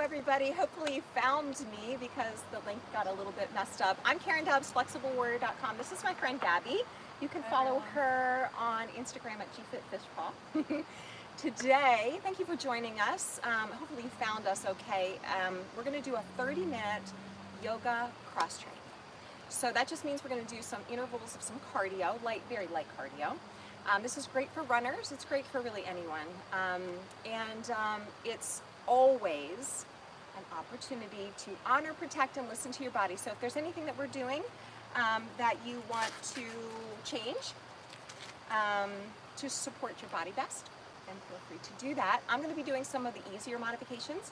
everybody. Hopefully you found me because the link got a little bit messed up. I'm Karen Dobbs, FlexibleWarrior.com. This is my friend Gabby. You can follow her on Instagram at GFitFishPaw. Today, thank you for joining us. Hopefully you found us okay. We're going to do a 30-minute yoga cross training. So that just means we're going to do some intervals of some cardio, very light cardio. This is great for runners. It's great for really anyone. It's always an opportunity to honor, protect, and listen to your body. So if there's anything that we're doing that you want to change to support your body best, then feel free to do that. I'm going to be doing some of the easier modifications.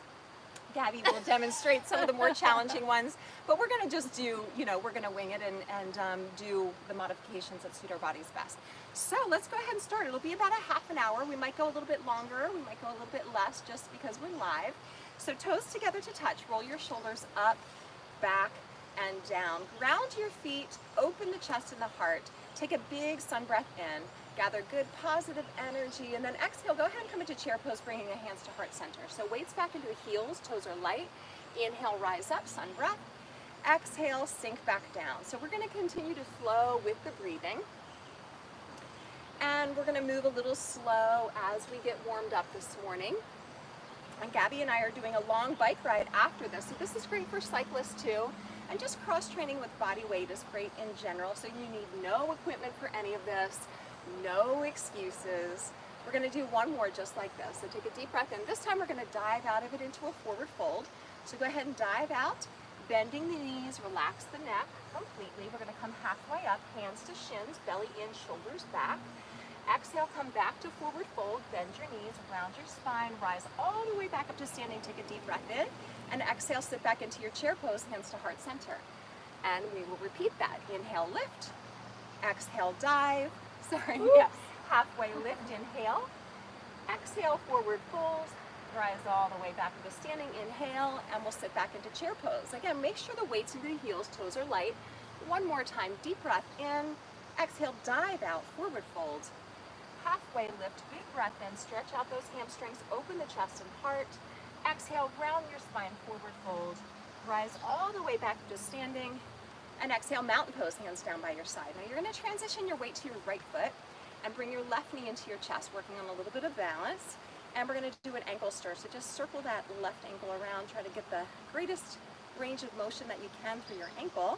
Gabby will demonstrate some of the more challenging ones, but we're going to just do, we're going to wing it and do the modifications that suit our bodies best. So let's go ahead and start. It'll be about a half an hour. We might go a little bit longer. We might go a little bit less just because we're live. So toes together to touch. Roll your shoulders up, back, and down. Ground your feet, open the chest and the heart. Take a big sun breath in. Gather good positive energy, and then exhale. Go ahead and come into chair pose, bringing the hands to heart center. So weights back into the heels, toes are light. Inhale, rise up, sun breath. Exhale, sink back down. So we're going to continue to flow with the breathing. And we're going to move a little slow as we get warmed up this morning. And Gabby and I are doing a long bike ride after this. So this is great for cyclists too. And just cross training with body weight is great in general. So you need no equipment for any of this. No excuses. We're going to do one more just like this. So take a deep breath in. This time we're going to dive out of it into a forward fold. So go ahead and dive out, bending the knees, relax the neck completely. We're going to come halfway up, hands to shins, belly in, shoulders back. Exhale, come back to forward fold, bend your knees, round your spine, rise all the way back up to standing. Take a deep breath in, and exhale, sit back into your chair pose, hands to heart center. And we will repeat that. Inhale, lift. Exhale, dive. Halfway lift, inhale. Exhale, forward fold. Rise all the way back to standing. Inhale, and we'll sit back into chair pose. Again, make sure the weight's into the heels, toes are light. One more time, deep breath in. Exhale, dive out, forward fold. Halfway lift, big breath in. Stretch out those hamstrings, open the chest and heart. Exhale, round your spine, forward fold. Rise all the way back to standing. And exhale, mountain pose, hands down by your side. Now you're going to transition your weight to your right foot and bring your left knee into your chest, working on a little bit of balance. And we're going to do an ankle stir. So just circle that left ankle around. Try to get the greatest range of motion that you can through your ankle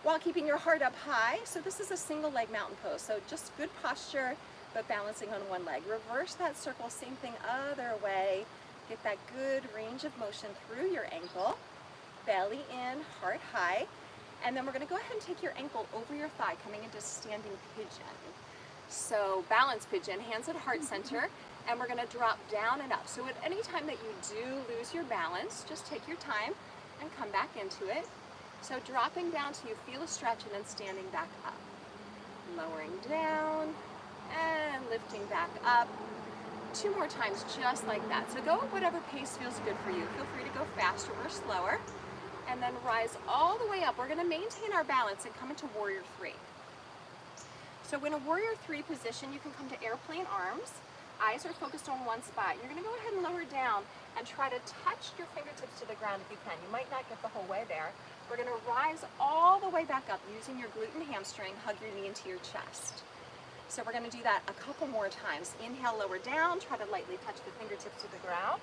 while keeping your heart up high. So this is a single leg mountain pose. So just good posture, but balancing on one leg. Reverse that circle, same thing other way. Get that good range of motion through your ankle. Belly in, heart high. And then we're going to go ahead and take your ankle over your thigh, coming into standing pigeon. So balance pigeon, hands at heart center, and we're going to drop down and up. So at any time that you do lose your balance, just take your time and come back into it. So dropping down till you feel a stretch and then standing back up. Lowering down and lifting back up. 2 more times just like that. So go at whatever pace feels good for you. Feel free to go faster or slower. And then rise all the way up. We're going to maintain our balance and come into warrior 3. So in a warrior 3 position, you can come to airplane arms. Eyes are focused on one spot. You're going to go ahead and lower down and try to touch your fingertips to the ground if you can. You might not get the whole way there. We're going to rise all the way back up using your glute and hamstring. Hug your knee into your chest. So we're going to do that a couple more times. Inhale, lower down. Try to lightly touch the fingertips to the ground.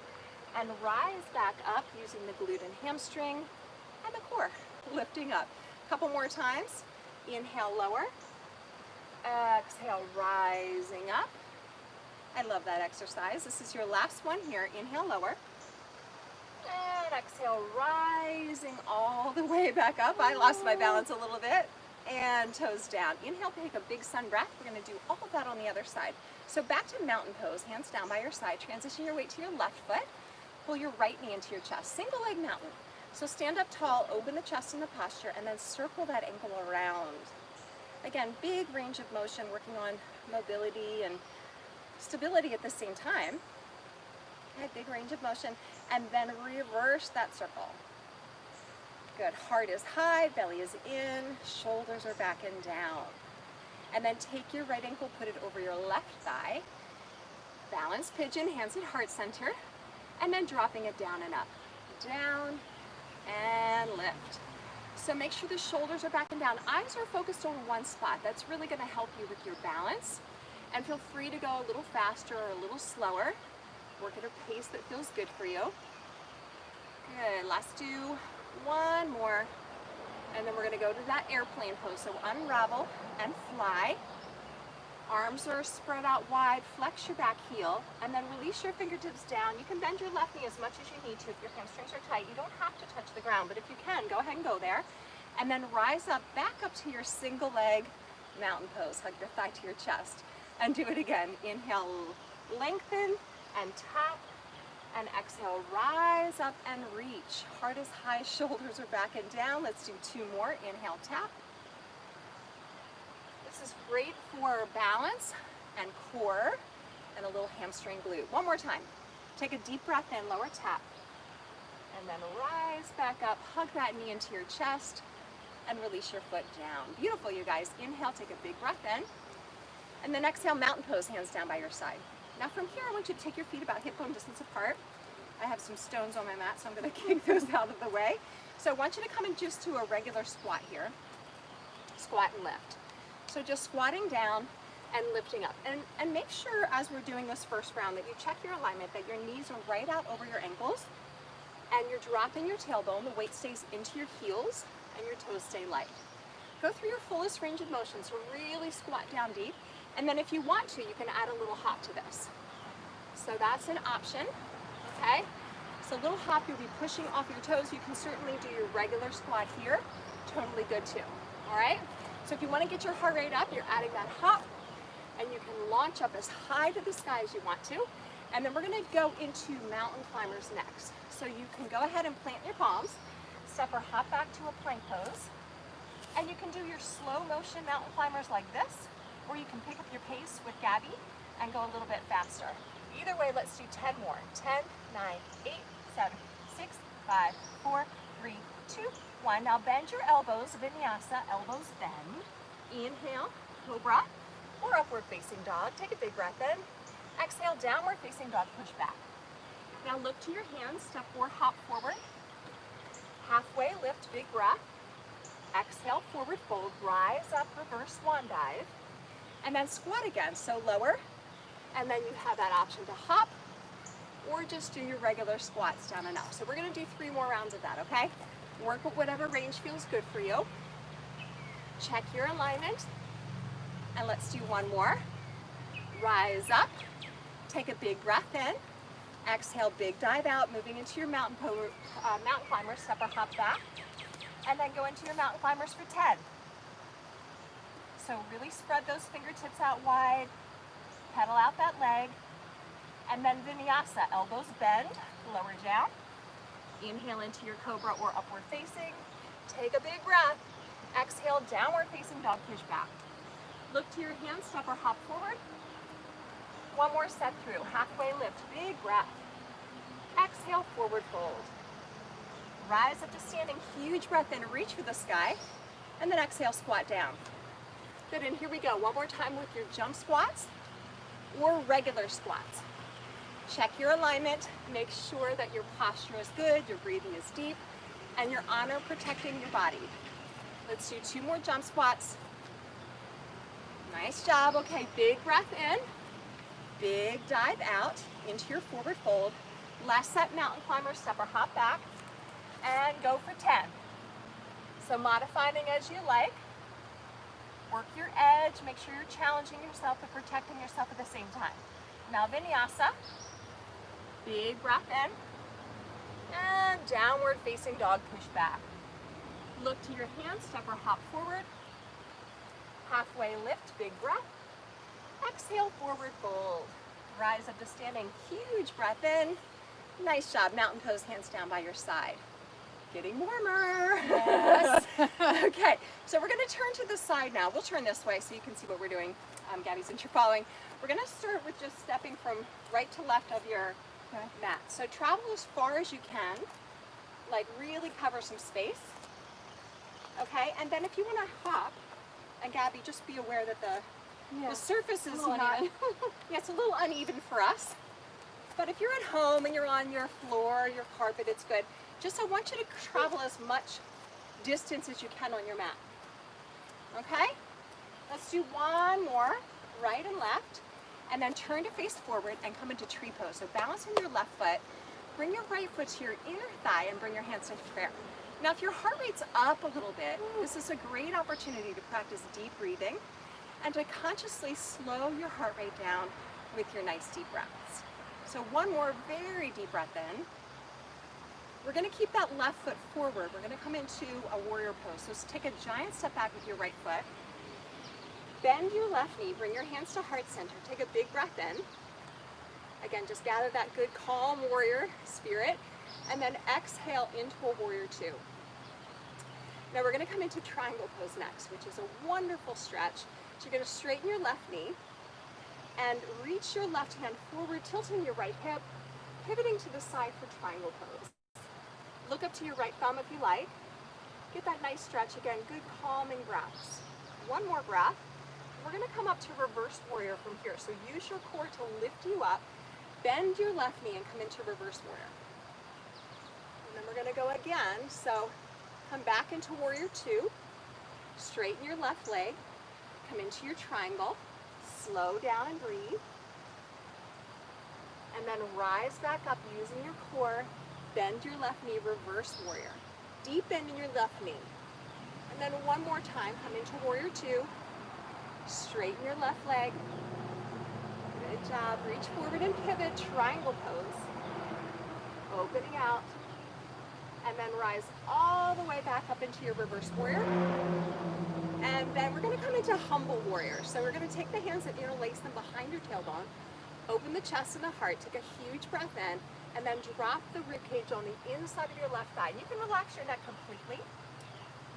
And rise back up using the glute and hamstring. And the core, lifting up. A couple more times. Inhale, lower. Exhale, rising up. I love that exercise. This is your last one here. Inhale, lower. And exhale, rising all the way back up. I lost my balance a little bit. And toes down. Inhale, take a big sun breath. We're going to do all of that on the other side. So back to mountain pose, hands down by your side. Transition your weight to your left foot. Pull your right knee into your chest. Single leg mountain. So stand up tall, open the chest in the posture, and then circle that ankle around. Again, big range of motion, working on mobility and stability at the same time. Okay, big range of motion, and then reverse that circle. Good, heart is high, belly is in, shoulders are back and down. And then take your right ankle, put it over your left thigh. Balance pigeon, hands at heart center. and then dropping it down and up. Down and lift. So make sure the shoulders are back and down. Eyes are focused on one spot. That's really going to help you with your balance. And feel free to go a little faster or a little slower. Work at a pace that feels good for you. Good. Let's do one more. And then we're going to go to that airplane pose. So unravel and fly. Arms are spread out wide. Flex your back heel. And then release your fingertips down. You can bend your left knee as much as you need to if your hamstrings are tight. You don't have to touch the ground, but if you can, go ahead and go there. And then rise up, back up to your single leg mountain pose. Hug your thigh to your chest. And do it again. Inhale, lengthen and tap. And exhale, rise up and reach. Heart is high, shoulders are back and down. Let's do two more. Inhale, tap. This is great for balance and core and a little hamstring glute. One more time. Take a deep breath in, lower tap. And then rise back up, hug that knee into your chest, and release your foot down. Beautiful, you guys. Inhale, take a big breath in. And then exhale, mountain pose, hands down by your side. Now from here, I want you to take your feet about hip bone distance apart. I have some stones on my mat, so I'm going to kick those out of the way. So I want you to come in just to a regular squat here. Squat and lift. So just squatting down and lifting up. And make sure as we're doing this first round that you check your alignment, that your knees are right out over your ankles, and you're dropping your tailbone, the weight stays into your heels, and your toes stay light. Go through your fullest range of motion, so really squat down deep. And then if you want to, you can add a little hop to this. So that's an option, okay? So a little hop, you'll be pushing off your toes. You can certainly do your regular squat here. Totally good too, all right? So if you want to get your heart rate up, you're adding that hop, and you can launch up as high to the sky as you want to. And then we're going to go into mountain climbers next. So you can go ahead and plant your palms, step or hop back to a plank pose, and you can do your slow motion mountain climbers like this, or you can pick up your pace with Gabby and go a little bit faster. Either way, let's do 10 more. 10, 9, 8, 7, 6, 5, 4, 3, 2, 1. Now bend your elbows, vinyasa, elbows bend. Inhale, cobra, or upward facing dog. Take a big breath in. Exhale, downward facing dog, push back. Now look to your hands, step or hop forward. Halfway lift, big breath. Exhale, forward fold, rise up, reverse swan dive. And then squat again, so lower, and then you have that option to hop or just do your regular squats down and up. So we're going to do 3 more rounds of that, okay? Work at whatever range feels good for you. Check your alignment, and let's do one more. Rise up, take a big breath in, exhale, big dive out, moving into your mountain climbers, step or hop back, and then go into your mountain climbers for 10. So really spread those fingertips out wide, pedal out that leg, and then vinyasa, elbows bend, lower down. Inhale into your cobra or upward facing. Take a big breath. Exhale, downward facing dog, push back. Look to your hands, step or hop forward. One more set through, halfway lift, big breath. Exhale, forward fold. Rise up to standing, huge breath in, reach for the sky, and then exhale, squat down. Good, and here we go. One more time with your jump squats or regular squats. Check your alignment, make sure that your posture is good, your breathing is deep, and you're honor protecting your body. Let's do 2 more jump squats. Nice job. Okay, big breath in, big dive out into your forward fold. Last set, mountain climber, step or hop back, and go for 10. So modifying as you like. Work your edge, make sure you're challenging yourself and protecting yourself at the same time. Now vinyasa, big breath in, and downward facing dog, push back. Look to your hands, step or hop forward. Halfway lift, big breath. Exhale, forward fold. Rise up to standing, huge breath in. Nice job, mountain pose, hands down by your side. Getting warmer. Yes. Okay, so we're going to turn to the side now. We'll turn this way so you can see what we're doing, Gabby, since you're following. We're going to start with just stepping from right to left of your mat. So travel as far as you can, like really cover some space. Okay, and then if you want to hop, and Gabby, just be aware that the surface is not, yeah, it's a little uneven for us. But if you're at home and you're on your floor, your carpet, it's good. Just I want you to travel as much distance as you can on your mat. Okay? Let's do one more, right and left, and then turn to face forward and come into tree pose. So balance on your left foot, bring your right foot to your inner thigh and bring your hands into prayer. Now if your heart rate's up a little bit, this is a great opportunity to practice deep breathing and to consciously slow your heart rate down with your nice deep breaths. So one more very deep breath in. We're going to keep that left foot forward. We're going to come into a warrior pose. So take a giant step back with your right foot. Bend your left knee, bring your hands to heart center. Take a big breath in. Again, just gather that good calm warrior spirit. And then exhale into a warrior two. Now we're going to come into triangle pose next, which is a wonderful stretch. So you're going to straighten your left knee and reach your left hand forward, tilting your right hip, pivoting to the side for triangle pose. Look up to your right thumb if you like. Get that nice stretch again, good calming breaths. One more breath. We're going to come up to reverse warrior from here. So use your core to lift you up, bend your left knee and come into reverse warrior. And then we're going to go again. So come back into warrior two, straighten your left leg, come into your triangle, slow down and breathe. And then rise back up using your core. Bend your left knee, reverse warrior. Deep bend in your left knee. And then one more time, come into warrior two. Straighten your left leg. Good job. Reach forward and pivot, triangle pose. Opening out. And then rise all the way back up into your reverse warrior. And then we're going to come into humble warrior. So we're going to take the hands and interlace them behind your tailbone. Open the chest and the heart. Take a huge breath in. And then drop the rib cage on the inside of your left thigh. And you can relax your neck completely.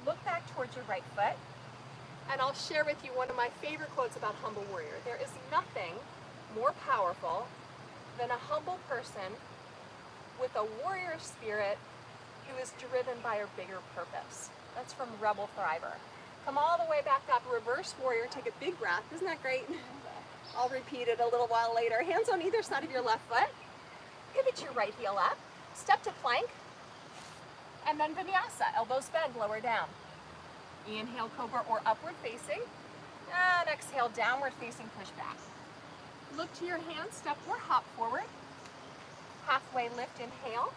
Look back towards your right foot. And I'll share with you one of my favorite quotes about humble warrior. There is nothing more powerful than a humble person with a warrior spirit who is driven by a bigger purpose. That's from Rebel Thriver. Come all the way back up, reverse warrior, take a big breath. Isn't that great? I'll repeat it a little while later. Hands on either side of your left foot. Pivot your right heel up, step to plank, and then vinyasa, elbows bend, lower down. Inhale, cobra or upward facing, and exhale, downward facing, push back. Look to your hands, step or hop forward. Halfway lift, inhale.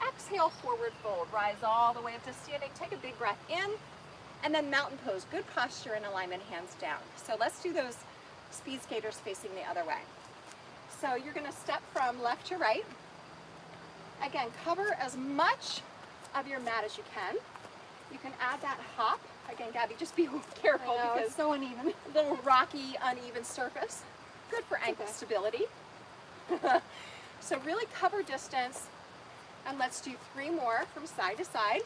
Exhale, forward fold, rise all the way up to standing. Take a big breath in, and then mountain pose, good posture and alignment, hands down. So let's do those speed skaters facing the other way. So you're going to step from left to right. Again, cover as much of your mat as you can. You can add that hop. Again, Gabby, just be careful because it's so uneven. A little rocky, uneven surface. Good for ankle stability. So really cover distance. And let's do 3 more from side to side.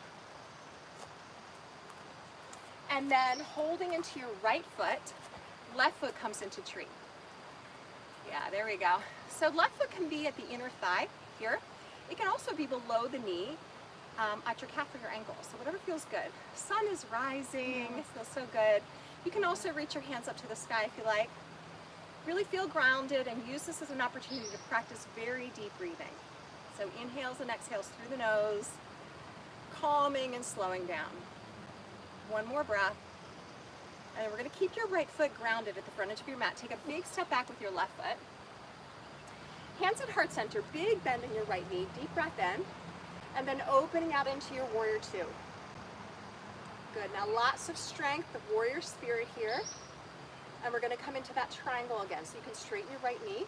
And then holding into your right foot, left foot comes into tree. Yeah, there we go. So left foot can be at the inner thigh here. It can also be below the knee at your calf or your ankle. So whatever feels good. Sun is rising, it feels so good. You can also reach your hands up to the sky if you like. Really feel grounded and use this as an opportunity to practice very deep breathing. So inhales and exhales through the nose, calming and slowing down. One more breath. And we're going to keep your right foot grounded at the front edge of your mat. Take a big step back with your left foot. Hands at heart center, big bend in your right knee, deep breath in, and then opening out into your warrior two. Good, now lots of strength, the warrior spirit here. And we're going to come into that triangle again. So you can straighten your right knee,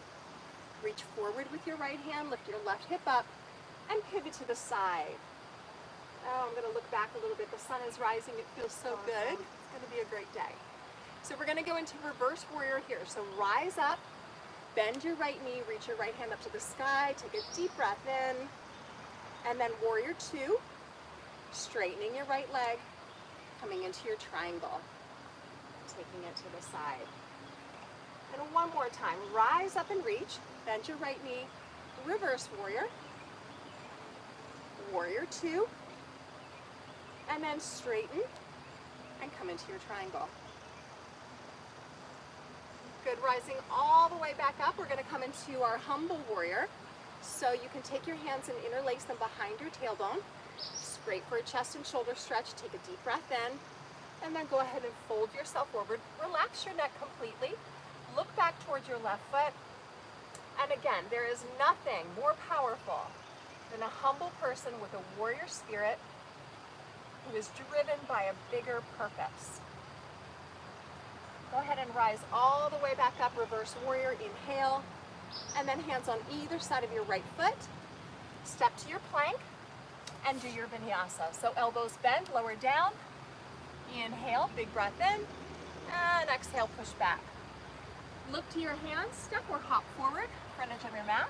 reach forward with your right hand, lift your left hip up, and pivot to the side. Oh, I'm going to look back a little bit. The sun is rising. It feels so good. It's going to be a great day. So we're going to go into reverse warrior here. So rise up, bend your right knee, reach your right hand up to the sky, take a deep breath in, and then warrior two, straightening your right leg, coming into your triangle, taking it to the side. And one more time, rise up and reach, bend your right knee, reverse warrior, warrior two, and then straighten and come into your triangle. Good, rising all the way back up. We're gonna come into our humble warrior. So you can take your hands and interlace them behind your tailbone. It's great for a chest and shoulder stretch. Take a deep breath in, and then go ahead and fold yourself forward. Relax your neck completely. Look back towards your left foot. And again, there is nothing more powerful than a humble person with a warrior spirit who is driven by a bigger purpose. Go ahead and rise all the way back up, reverse warrior, inhale, and then hands on either side of your right foot. Step to your plank and do your vinyasa. So elbows bend, lower down, inhale, big breath in, and exhale, push back. Look to your hands, step or hop forward, front edge of your mat.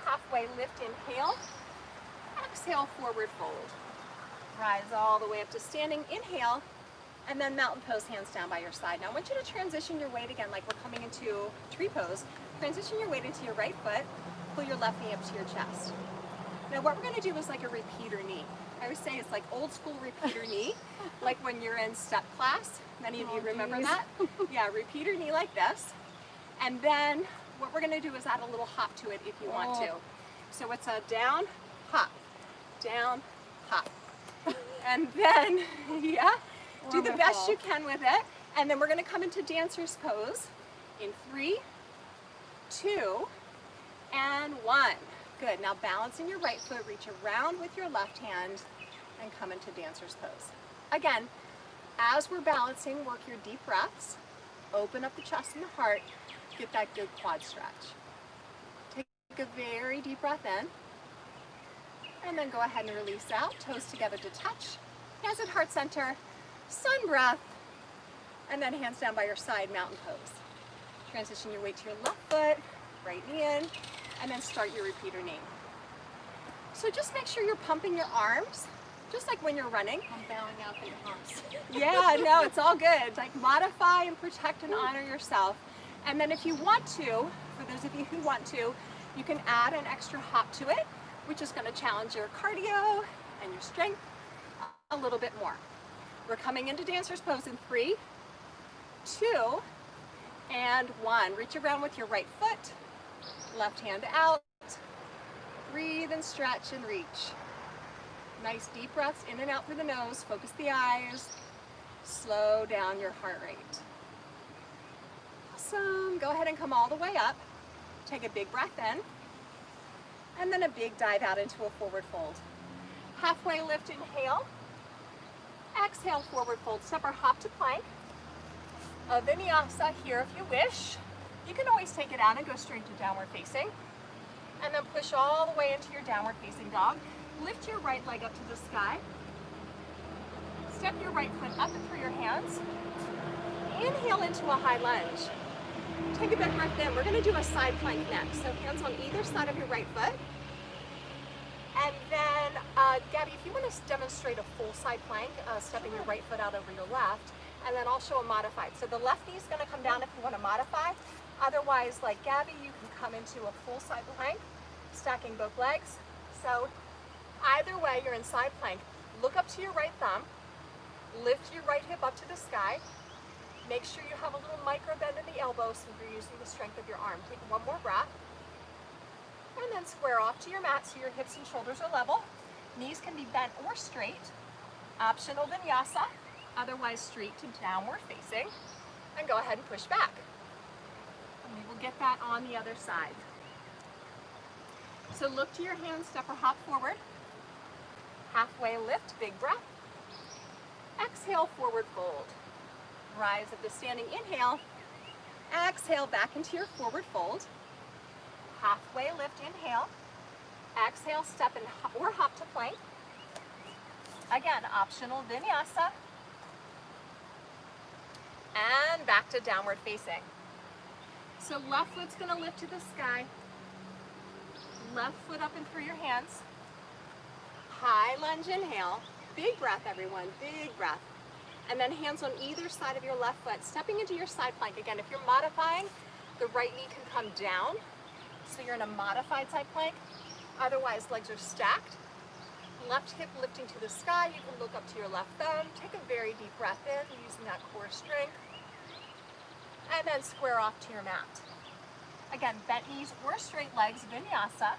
Halfway lift, inhale, exhale, forward fold. Rise all the way up to standing, inhale, and then mountain pose, hands down by your side. Now I want you to transition your weight again, like we're coming into tree pose. Transition your weight into your right foot, pull your left knee up to your chest. Now what we're gonna do is like a repeater knee. I always say it's like old school repeater knee, like when you're in step class. Many of you remember that? Yeah, repeater knee like this. And then what we're gonna do is add a little hop to it if you want to. So it's a down, hop, down, hop. And then, yeah, do the best you can with it. And then we're gonna come into dancer's pose in 3, 2, and 1. Good, now balancing your right foot, reach around with your left hand and come into dancer's pose. Again, as we're balancing, work your deep breaths, open up the chest and the heart, get that good quad stretch. Take a very deep breath in, and then go ahead and release out, toes together to touch, hands at heart center, sun breath, and then hands down by your side, mountain pose. Transition your weight to your left foot, right knee in, and then start your repeater knee. So just make sure you're pumping your arms, just like when you're running. I'm bowing out for your arms. Yeah, no, it's all good. Like modify and protect and honor yourself. And then if you want to, for those of you who want to, you can add an extra hop to it, which is gonna challenge your cardio and your strength a little bit more. We're coming into dancer's pose in 3, 2, and 1. Reach around with your right foot, left hand out. Breathe and stretch and reach. Nice deep breaths in and out through the nose. Focus the eyes. Slow down your heart rate. Awesome. Go ahead and come all the way up. Take a big breath in. And then a big dive out into a forward fold. Halfway lift, inhale. Exhale, forward fold. Step or hop to plank. A vinyasa here if you wish. You can always take it out and go straight to downward facing. And then push all the way into your downward facing dog. Lift your right leg up to the sky. Step your right foot up and through your hands. Inhale into a high lunge. Take a big breath in. We're going to do a side plank next. So hands on either side of your right foot. And then, Gabby, if you want to demonstrate a full side plank, stepping your right foot out over your left, and then I'll show a modified. So the left knee is going to come down if you want to modify. Otherwise, like Gabby, you can come into a full side plank, stacking both legs. So either way, you're in side plank. Look up to your right thumb. Lift your right hip up to the sky. Make sure you have a little micro bend in the elbow so you're using the strength of your arm. Take one more breath. And then square off to your mat so your hips and shoulders are level. Knees can be bent or straight. Optional vinyasa. Otherwise straight to downward facing. And go ahead and push back. And we will get that on the other side. So look to your hands, step or hop forward. Halfway lift, big breath. Exhale, forward fold. Rise up to standing, inhale. Exhale, back into your forward fold. Halfway lift, inhale. Exhale, step and or hop to plank. Again, optional vinyasa. And back to downward facing. So left foot's gonna lift to the sky. Left foot up and through your hands. High lunge, inhale. Big breath, everyone, big breath. And then hands on either side of your left foot, stepping into your side plank. Again, if you're modifying, the right knee can come down. So you're in a modified side plank. Otherwise, legs are stacked. Left hip lifting to the sky. You can look up to your left thumb. Take a very deep breath in, using that core strength. and then square off to your mat. Again, bent knees or straight legs, vinyasa.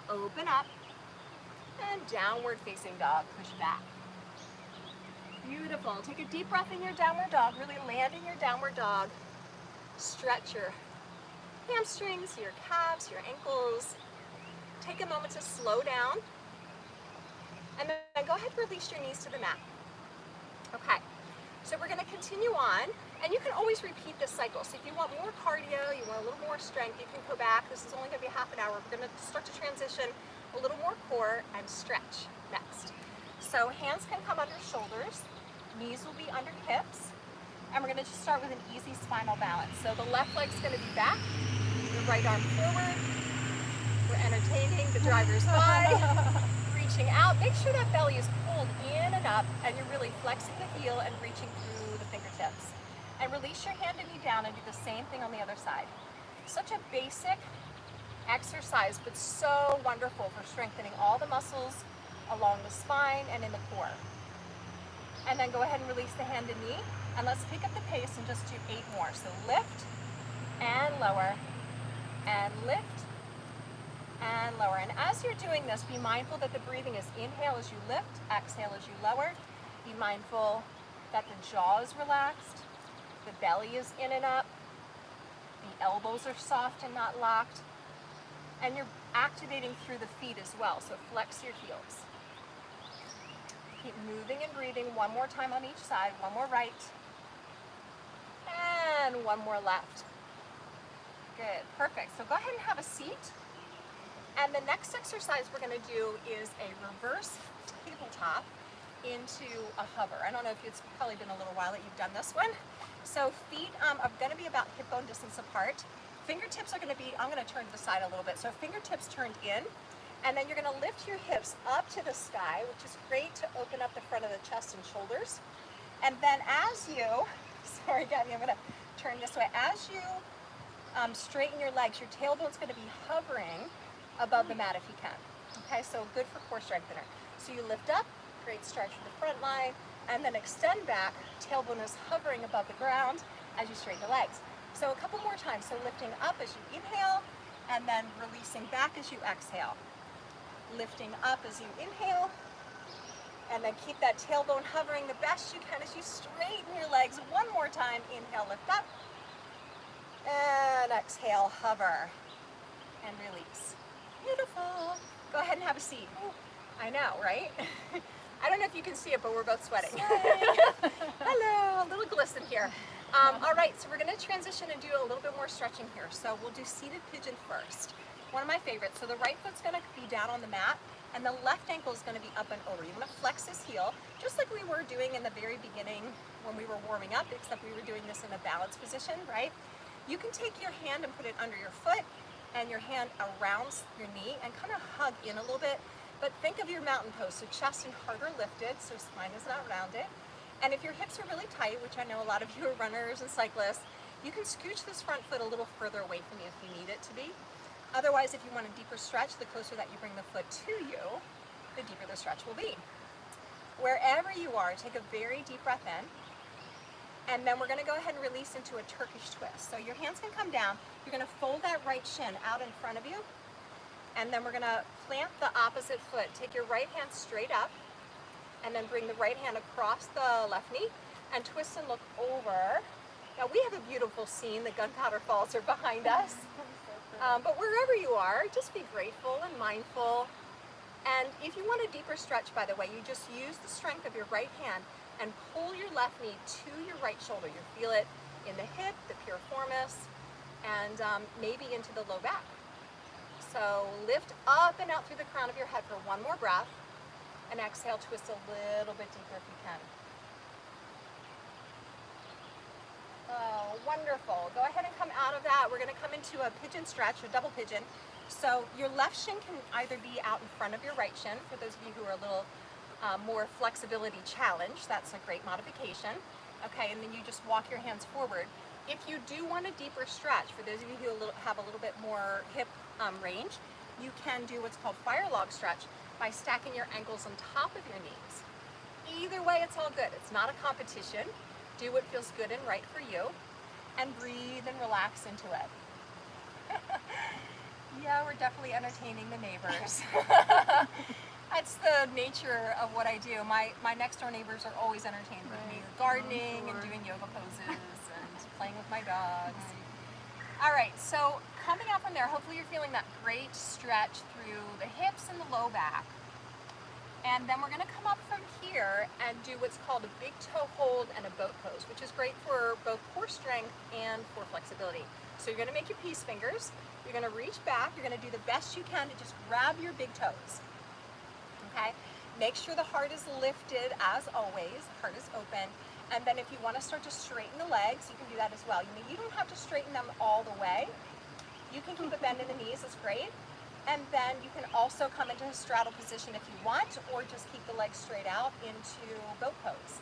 Open up, and downward facing dog, push back. Beautiful. Take a deep breath in your downward dog, really land in your downward dog. Stretch your hamstrings, your calves, your ankles. Take a moment to slow down, and then go ahead and release your knees to the mat. Okay, so we're going to continue on, and you can always repeat this cycle. So if you want more cardio, you want a little more strength, you can go back. This is only going to be half an hour. We're going to start to transition a little more core and stretch next. So hands can come under shoulders, knees will be under hips, and we're going to just start with an easy spinal balance. So the left leg's going to be back, the right arm forward. We're entertaining the driver's side, reaching out. Make sure that belly is pulled in and up, and you're really flexing the heel and reaching through the fingertips. And release your hand and knee down and do the same thing on the other side. Such a basic exercise, but so wonderful for strengthening all the muscles along the spine and in the core. And then go ahead and release the hand and knee, and let's pick up the pace and just do 8 more. So lift and lower, and lift and lower. And as you're doing this, be mindful that the breathing is inhale as you lift, exhale as you lower. Be mindful that the jaw is relaxed, the belly is in and up, the elbows are soft and not locked, and you're activating through the feet as well, so flex your heels. Keep moving and breathing. One more time on each side, one more right, and one more left. Good, perfect. So go ahead and have a seat. And the next exercise we're going to do is a reverse tabletop into a hover. I don't know if it's probably been a little while that you've done this one. So feet are going to be about hip bone distance apart. Fingertips are going to be, I'm going to turn to the side a little bit. So fingertips turned in, and then you're going to lift your hips up to the sky, which is great to open up the front of the chest and shoulders. And then as you, sorry Gabby, I'm going to turn this way. As you straighten your legs, your tailbone's going to be hovering above the mat if you can. Okay, so good for core strengthener. So you lift up, great stretch for the front line, and then extend back, tailbone is hovering above the ground as you straighten the legs. So a couple more times, so lifting up as you inhale, and then releasing back as you exhale. Lifting up as you inhale, and then keep that tailbone hovering the best you can as you straighten your legs. One more time, inhale, lift up, and exhale, hover, and release. Beautiful. Go ahead and have a seat. I know, right? I don't know if you can see it, but we're both sweating. Hello, a little glisten here. All right, so we're going to transition and do a little bit more stretching here. So we'll do seated pigeon first. One of my favorites. So the right foot's going to be down on the mat, and the left ankle is going to be up and over. You want to flex this heel, just like we were doing in the very beginning when we were warming up, except we were doing this in a balanced position, right? You can take your hand and put it under your foot, and your hand around your knee, and kind of hug in a little bit. But think of your mountain pose, so chest and heart are lifted, so spine is not rounded. And if your hips are really tight, which I know a lot of you are runners and cyclists, you can scooch this front foot a little further away from you if you need it to be. Otherwise, if you want a deeper stretch, the closer that you bring the foot to you, the deeper the stretch will be. Wherever you are, take a very deep breath in. And then we're going to go ahead and release into a Turkish twist. So your hands can come down. You're going to fold that right shin out in front of you. And then we're going to plant the opposite foot. Take your right hand straight up. And then bring the right hand across the left knee. And twist and look over. Now we have a beautiful scene. The Gunpowder Falls are behind us. But wherever you are, just be grateful and mindful. And if you want a deeper stretch, by the way, you just use the strength of your right hand and pull your left knee to your right shoulder. You feel it in the hip, the piriformis, and maybe into the low back. So lift up and out through the crown of your head for one more breath, and exhale, twist a little bit deeper if you can. Oh, wonderful. Go ahead and come out of that. We're going to come into a pigeon stretch, or double pigeon. So your left shin can either be out in front of your right shin, for those of you who are a little more flexibility challenged. That's a great modification. Okay, and then you just walk your hands forward. If you do want a deeper stretch, for those of you who have a little bit more hip range, you can do what's called fire log stretch by stacking your ankles on top of your knees. Either way, it's all good. It's not a competition. Do what feels good and right for you. and breathe and relax into it. Yeah, we're definitely entertaining the neighbors. That's the nature of what I do. My next door neighbors are always entertained with me, gardening and doing yoga poses and playing with my dogs. All right, so coming out from there, hopefully you're feeling that great stretch through the hips and the low back. And then we're gonna come up from here and do what's called a big toe hold and a boat pose, which is great for both core strength and for flexibility. So you're gonna make your peace fingers, you're gonna reach back, you're gonna do the best you can to just grab your big toes, okay? Make sure the heart is lifted as always, the heart is open. And then if you want to start to straighten the legs, you can do that as well. You don't have to straighten them all the way. You can keep a bend in the knees, it's great. And then you can also come into a straddle position if you want, or just keep the legs straight out into boat pose.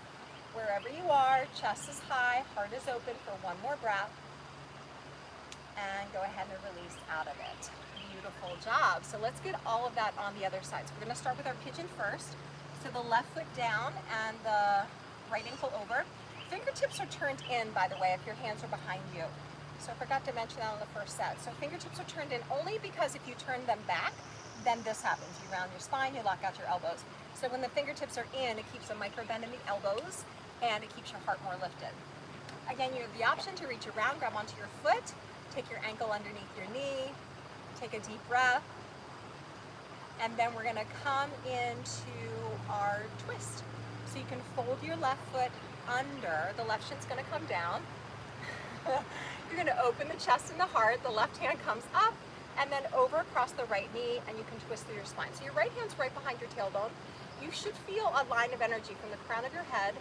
Wherever you are, chest is high, heart is open for one more breath. And go ahead and release out of it. Beautiful job. So let's get all of that on the other side. So we're going to start with our pigeon first. So the left foot down and the right ankle over. Fingertips are turned in, by the way, if your hands are behind you. So I forgot to mention that on the first set. So fingertips are turned in only because if you turn them back, then this happens. You round your spine, you lock out your elbows. So when the fingertips are in, it keeps a micro bend in the elbows and it keeps your heart more lifted. Again, you have the option to reach around, grab onto your foot, take your ankle underneath your knee, take a deep breath, and then we're going to come into our twist. So you can fold your left foot under, the left shin's going to come down. You're going to open the chest and the heart, the left hand comes up and then over across the right knee, and you can twist through your spine. So your right hand's right behind your tailbone. You should feel a line of energy from the crown of your head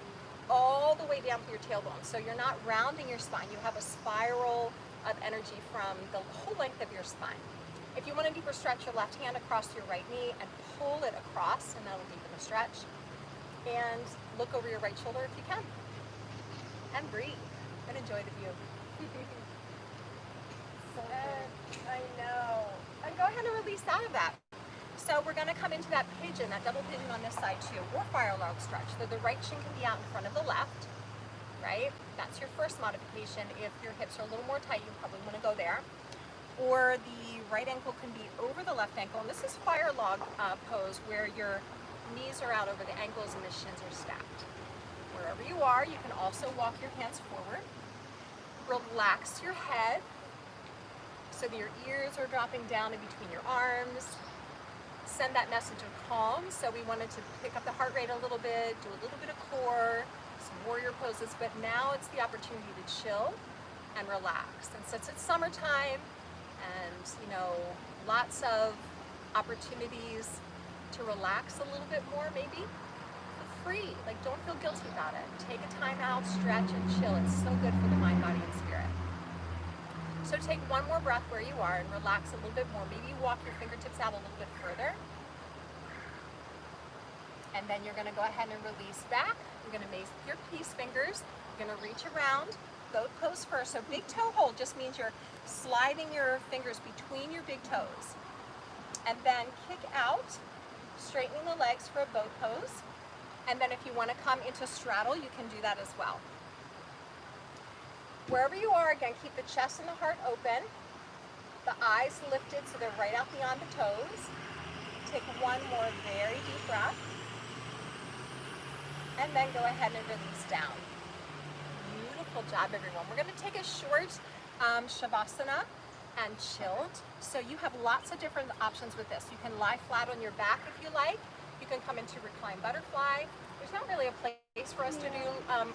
all the way down through your tailbone. So you're not rounding your spine, you have a spiral of energy from the whole length of your spine. If you want a deeper stretch, your left hand across your right knee and pull it across, and that'll deepen the stretch. And look over your right shoulder if you can. And breathe and enjoy the view. I know. And go ahead and release out of that. So we're going to come into that pigeon, that double pigeon on this side too, or fire log stretch. So the right shin can be out in front of the left, right? That's your first modification. If your hips are a little more tight, you probably want to go there. Or the right ankle can be over the left ankle. And this is fire log pose, where your knees are out over the ankles and the shins are stacked. Wherever you are, you can also walk your hands forward. Relax your head so that your ears are dropping down in between your arms. Send that message of calm. So we wanted to pick up the heart rate a little bit, do a little bit of core, some warrior poses, but now it's the opportunity to chill and relax. And since it's summertime and, you know, lots of opportunities to relax a little bit more, maybe feel free. Like, don't feel guilty about it. Take a time out, stretch and chill. It's so good for the mind, body, and spirit. So take one more breath where you are and relax a little bit more. Maybe you walk your fingertips out a little bit further. And then you're going to go ahead and release back. You're going to make your peace fingers. You're going to reach around, boat pose first. So big toe hold just means you're sliding your fingers between your big toes. And then kick out, straightening the legs for a boat pose. And then if you want to come into straddle, you can do that as well. Wherever you are, again, keep the chest and the heart open. The eyes lifted so they're right out beyond the toes. Take one more very deep breath. And then go ahead and release down. Beautiful job, everyone. We're going to take a short Shavasana and chilled. So you have lots of different options with this. You can lie flat on your back if you like. You can come into reclined butterfly. There's not really a place for us to do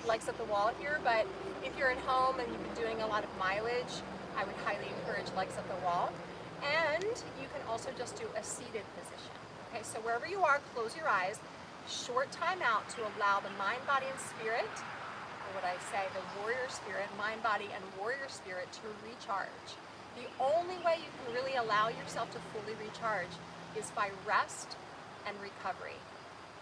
legs at the wall here, but if you're at home and you've been doing a lot of mileage, I would highly encourage legs at the wall. And you can also just do a seated position. Okay, so wherever you are, close your eyes. Short time out to allow the mind, body, and spirit, or what I say, the warrior spirit, mind, body, and warrior spirit to recharge. The only way you can really allow yourself to fully recharge is by rest and recovery.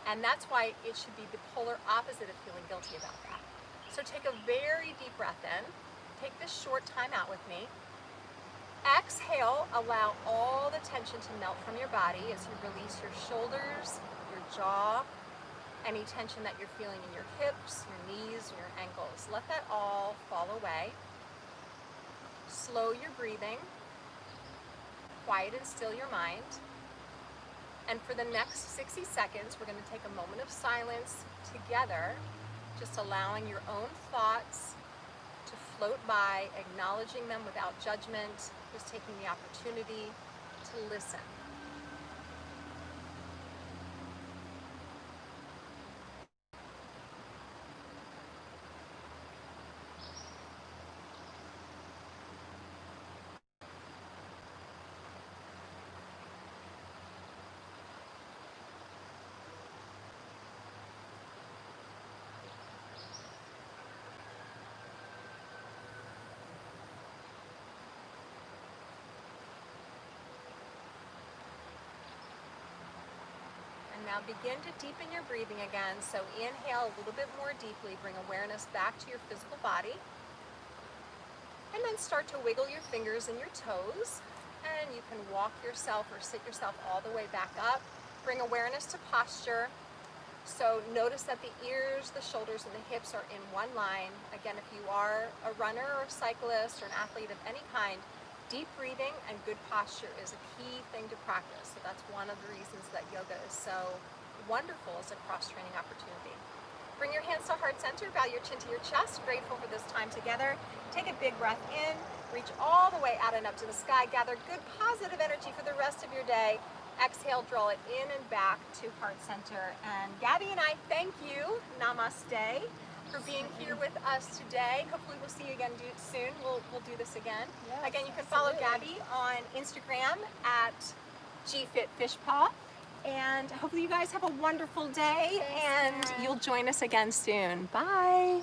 And that's why it should be the polar opposite of feeling guilty about that. So take a very deep breath in. Take this short time out with me. Exhale, allow all the tension to melt from your body as you release your shoulders, your jaw, any tension that you're feeling in your hips, your knees, your ankles. Let that all fall away. slow your breathing, quiet and still your mind. And for the next 60 seconds, we're going to take a moment of silence together, just allowing your own thoughts to float by, acknowledging them without judgment, just taking the opportunity to listen. And now begin to deepen your breathing again. So inhale a little bit more deeply, bring awareness back to your physical body. And then start to wiggle your fingers and your toes. And you can walk yourself or sit yourself all the way back up. Bring awareness to posture. So notice that the ears, the shoulders, and the hips are in one line. Again, if you are a runner or a cyclist or an athlete of any kind, deep breathing and good posture is a key thing to practice. So that's one of the reasons that yoga is so wonderful as a cross-training opportunity. Bring your hands to heart center, bow your chin to your chest, grateful for this time together. Take a big breath in, reach all the way out and up to the sky, gather good positive energy for the rest of your day. Exhale, draw it in and back to heart center. And Gabby and I thank you, namaste, for being here with us today. Hopefully we'll see you again soon. We'll do this again. Yes, Again, you can follow Gabby on Instagram at GFitFishPaw. And hopefully you guys have a wonderful day. Thanks, and Sarah. you'll join us again soon. Bye.